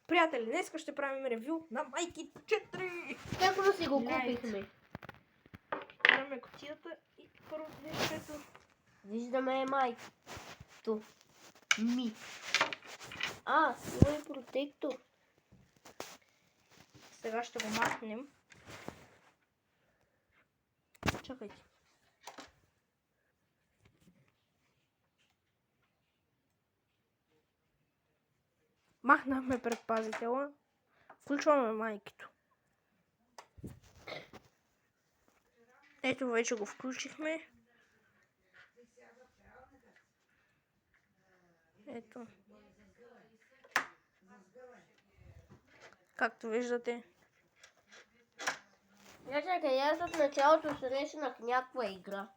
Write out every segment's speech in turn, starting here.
Приятели, днес ще правим ревю на Майки 4. Как да си го купихме? Караме кутията и първо днешето. Виждаме майкото. Ми. Има и протектор. Сега ще го махнем. Чакайте. Махнахме предпазителя. Включваме майкито. Ето вече го включихме. Ето. Както виждате. Чакай, аз от началото се реснах някаква игра.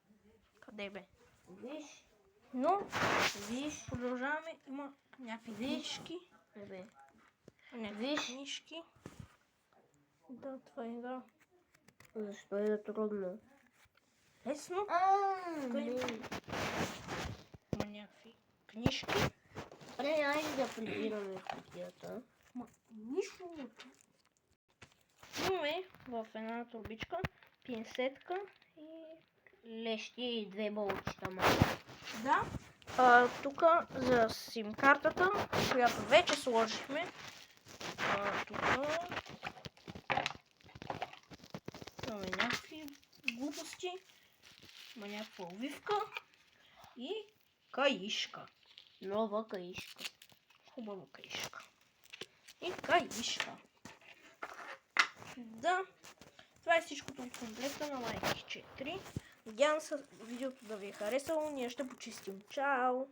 Къде бе? Виж. Но, Виж. продължаваме. Има някакви книжки. Бе. Някакви книжки. Да, това е игра. Защо е трудно? Лесно. Има Някакви книжки. айде да прибираме в кутията. Нищо. Имаме в една турбичка пинсетка и лещи и 2 болчета. да. Тук за сим картата, която вече сложихме. Тук имаме някакви глупости. Има някаква увивка и каишка. Нова каишка. Хубава каишка. И каишка. Да. Това е всичкото от комплекта на Майки 4. Надявам се видеото да ви е харесало. Ние ще почистим. Чао!